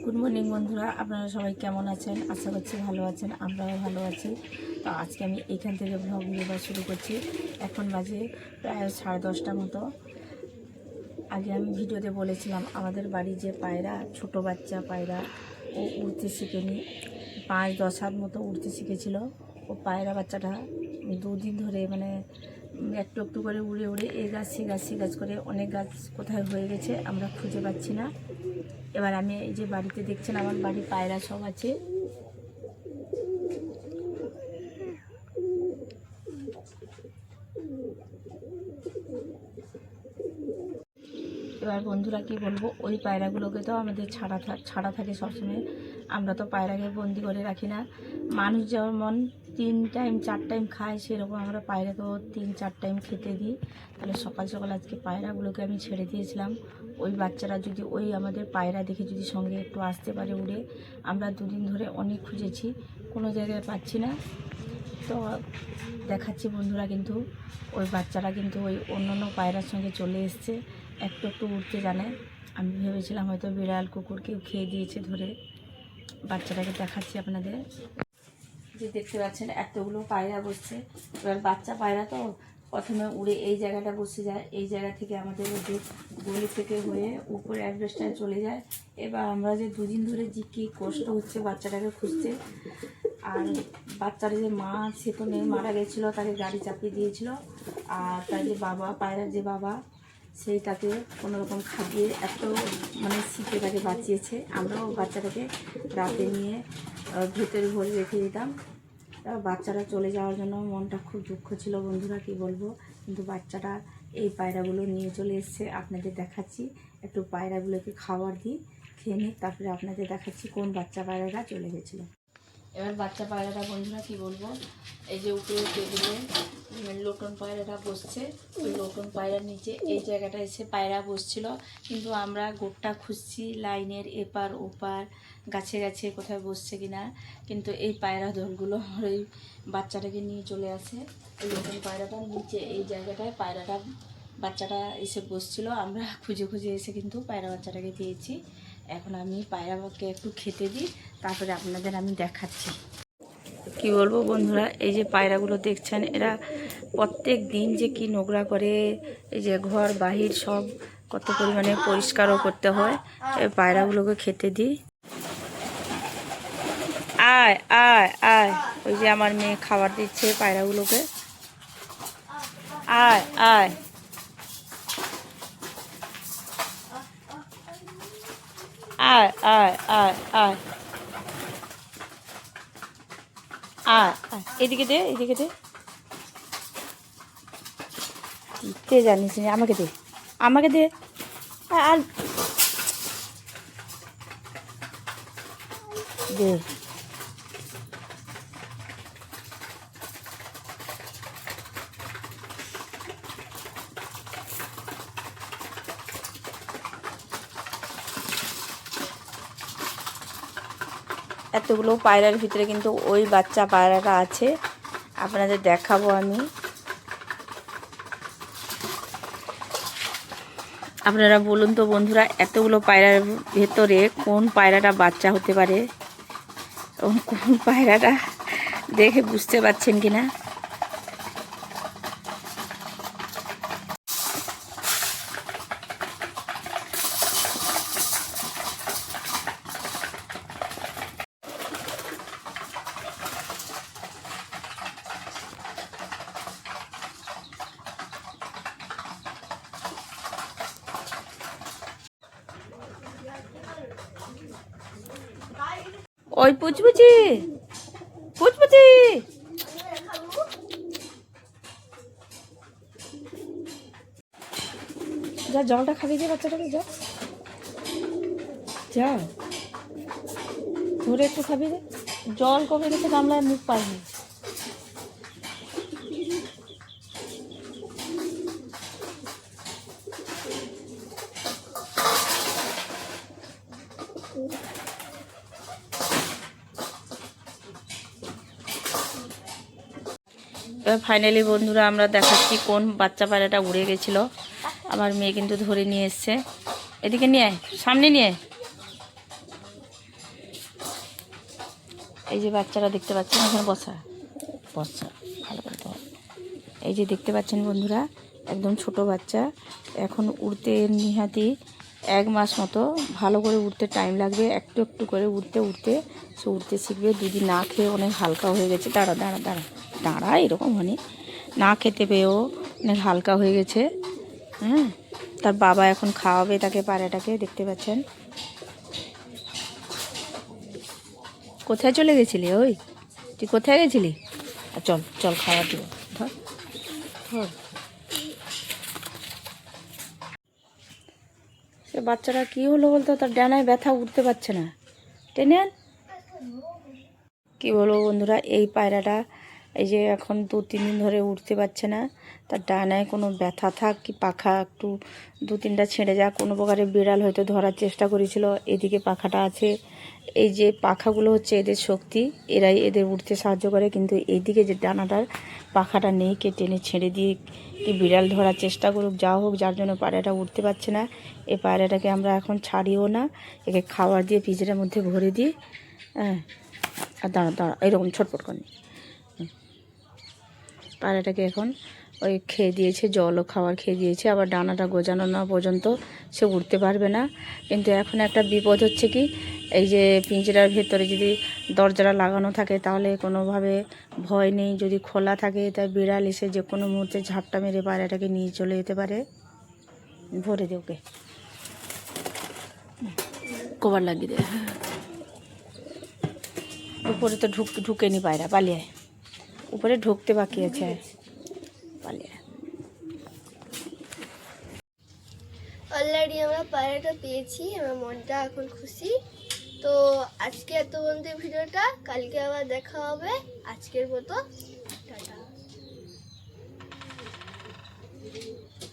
Good morning বন্ধুরা, আপনারা সবাই কেমন আছেন? আশা করছি ভালো আছেন, আমরাও ভালো আছি। তো আজকে আমি এখান থেকে ব্লগ ভিডিওটা শুরু করছি। এখন বাজে প্রায় 10:30 মতো। আগে আমি ভিডিওতে বলেছিলাম আমাদের বাড়ি যে পায়রা, ছোট বাচ্চা পায়রা, ও উড়তে শিখেনি, 5-10 হাত মতো উড়তে শিখেছিল। ও পায়রা বাচ্চাটা 2 দিন ধরে মানে একটু একটু করে উড়ে উড়ে এই গাছ সে গাছ করে অনেক গাছ কোথায় হয়ে গেছে আমরা খুঁজে পাচ্ছি না। এবার আমি এই যে বাড়িতে দেখছেন আমার বাড়ি পায়রা সব আছে। এবার বন্ধুরা কি বলবো, ওই পায়রাগুলোকে তো আমাদের ছাড়া থাকে সবসময়। আমরা তো পায়রাকে বন্দি করে রাখি না। মানুষ যেমন 3 টাইম 4 টাইম খায়, সেরকম আমরা পায়রাকেও 3-4 টাইম খেতে দিই। তাহলে সকাল সকাল আজকে পায়রাগুলোকে আমি ছেড়ে দিয়েছিলাম। ওই বাচ্চারা যদি ওই আমাদের পায়রা দেখে যদি সঙ্গে একটু আসতে পারে উড়ে। আমরা 2 দিন ধরে অনেক খুঁজেছি, কোনো জায়গায় পাচ্ছি না। তো দেখাচ্ছি বন্ধুরা, কিন্তু ওই বাচ্চারা কিন্তু ওই অন্য পায়রার সঙ্গে চলে এসছে, একটু একটু উঠতে জানে। আমি ভেবেছিলাম হয়তো বিড়াল কুকুর কেউ খেয়ে দিয়েছে ধরে। বাচ্চাটাকে দেখাচ্ছি আপনাদের, যে দেখতে পাচ্ছেন এতগুলো পায়রা বসছে। এবার বাচ্চা পায়রা তো প্রথমে উড়ে এই জায়গাটা বসে যায়, এই জায়গা থেকে আমাদের যে গলি থেকে হয়ে উপরে অ্যাডভেস্টারে চলে যায়। এবার আমরা যে 2 দিন ধরে যে কী কষ্ট হচ্ছে বাচ্চাটাকে খুঁজতে। আর বাচ্চার যে মা, সে তো নেই, মারা গেছিলো, তাকে গাড়ি চাপিয়ে দিয়েছিল। আর তার যে বাবা, পায়রার যে বাবা, সেই তাকে কোনোরকম খাটিয়ে এত মানে শীতে তাকে বাঁচিয়েছে। আমরাও বাচ্চাটাকে রাতে নিয়ে ভেতরে ভরে রেখে দিতাম। বাচ্চারা চলে যাওয়ার জন্য মনটা খুব দুঃখ ছিল বন্ধুরা, কি বলবো। কিন্তু বাচ্চাটা এই পায়রাগুলো নিয়ে চলে এসছে। আপনাদের দেখাচ্ছি, একটু পায়রাগুলোকে খাবার দিই, খেয়ে নিই, তারপরে আপনাদের দেখাচ্ছি কোন বাচ্চা পায়রাটা চলে গেছিলো। এবার বাচ্চা পায়রাটা বন্ধুরা কি বলবো, এই যে উপরে টেবিলে লোটন পায়রাটা বসছে, ওই লোটন পায়রার নিচে এই জায়গাটা এসে পায়রা বসছিল। কিন্তু আমরা গোটটা খুঁজছি লাইনের এপার ওপার, গাছে গাছে কোথায় বসছে কিনা। কিন্তু এই পায়রা দলগুলো আমার ওই বাচ্চাটাকে নিয়ে চলে আসে। ওই লোটন পায়রাটার নিচে এই জায়গাটায় পায়রাটা বাচ্চাটা এসে বসছিল। আমরা খুঁজে খুঁজে এসে কিন্তু পায়রা বাচ্চাটাকে পেয়েছি। এখন আমি পায়রাকে একটু খেতে দিই, তারপরে আপনাদের আমি দেখাচ্ছি। কি বলবো বন্ধুরা, এই যে পায়রাগুলো দেখছেন, এরা প্রত্যেক দিন যে কি নোংরা করে, এই যে ঘর বাহির সব কত পরিমাণে পরিষ্কারও করতে হয়। এই পায়রাগুলোকে খেতে দিই। আয় আয় আয়, ওই যে আমার মেয়ে খাবার দিচ্ছে পায়রাগুলোকে। আয় আয় আয় আয় আয় আয় আয়, এদিকে দে, এদিকে দে, দিতে জানিস না, আমাকে দে, আমাকে দে। আর দে, এতগুলো পায়রার ভিতরে কিন্তু ওই বাচ্চা পায়রাটা আছে, আপনাদের দেখাবো আমি। আপনারা বলুন তো বন্ধুরা, এতগুলো পায়রার ভেতরে কোন পায়রাটা বাচ্চা হতে পারে এবং কোন পায়রাটা দেখে বুঝতে পারছেন কিনা। ওই পুচপুচি, পুচপুচি, যা জলটা খাবি, যে বাচ্চাটাকে যা যা ধরে একটু খাবি রে। জল কমে গেছে, গামলায় মুখ পাইনি। এবার ফাইনালি বন্ধুরা আমরা দেখাচ্ছি কোন বাচ্চা পায়রাটা উড়ে গেছিলো। আমার মেয়ে কিন্তু ধরে নিয়ে এসছে। এদিকে নিয়ে আয়, সামনে নিয়ে আয়। এই যে বাচ্চারা দেখতে পাচ্ছেন, এখানে বসা বসা ভালো করে তো। এই যে দেখতে পাচ্ছেন বন্ধুরা, একদম ছোট বাচ্চা, এখন উড়তে নিহাতি 1 মাস মতো, ভালো করে উঠতে টাইম লাগবে, একটু একটু করে উঠতে উঠতে সে উঠতে শিখবে। দিদি না খেয়ে অনেক হালকা হয়ে গেছে, দাঁড়া দাঁড়া দাঁড়া দাঁড়া, এরকম মানে না খেতে পেয়েও অনেক হালকা হয়ে গেছে। হ্যাঁ, তার বাবা এখন খাওয়াবে তাকে, পায়রাটাকে দেখতে পাচ্ছেন। কোথায় চলে গেছিলি? ওই তুই কোথায় গেছিলি? চল চল খাওয়া দিব, ধর ধর। সে বাচ্চাটা কী হলো বলতো, তার ডানায় ব্যথা, উঠতে পারছে না, টেনে আন। কী বলবো বন্ধুরা, এই পায়রাটা এই যে এখন 2-3 দিন ধরে উঠতে পারছে না। তার ডানায় কোনো ব্যথা থাক কি পাখা একটু 2-3টা ছেড়ে যাক, কোনো প্রকারে বিড়াল হয়তো ধরার চেষ্টা করেছিল। এদিকে পাখাটা আছে, এই যে পাখাগুলো হচ্ছে এদের শক্তি, এরাই এদের উঠতে সাহায্য করে। কিন্তু এইদিকে যে ডানাটার পাখাটা নেই, কে টেনে ছেড়ে দিয়ে কি বিড়াল ধরার চেষ্টা করুক, যা হোক, যার জন্য পায়রাটা উঠতে পারছে না। এই পায়রাটাকে আমরা এখন ছাড়িও না, একে খাবার দিয়ে পিঁজরের মধ্যে ভরে দিই। হ্যাঁ, আর দাঁড়া দাঁড়া, এরকম ছটফট করেনি। পায়রাটাকে এখন ওই খেয়ে দিয়েছে, জলও খাবার খেয়ে দিয়েছে, আবার ডানাটা গোজানো না পর্যন্ত সে উঠতে পারবে না। কিন্তু এখন একটা বিপদ হচ্ছে কি, এই যে পিঞ্জরার ভেতরে যদি দরজাটা লাগানো থাকে তাহলে কোনোভাবে ভয় নেই, যদি খোলা থাকে তাই বিড়াল এসে যে কোনো মুহূর্তে ঝাপটা মেরে পায়রাটাকে নিয়ে চলে যেতে পারে। ভরে দে ওকে, কভার লাগিয়ে দে। উপরে তো ঢুকেনি পায়রা, পালিয়ে উপরে ঢুকতে বাকি আছে, পালিয়ে। অলরেডি আমরা পায়রাটা পেয়েছি, আমার মনটা এখন খুশি। তো আজকে এত বন্ধু ভিডিওটা, কালকে আবার দেখা হবে। আজকের মতো টাটা।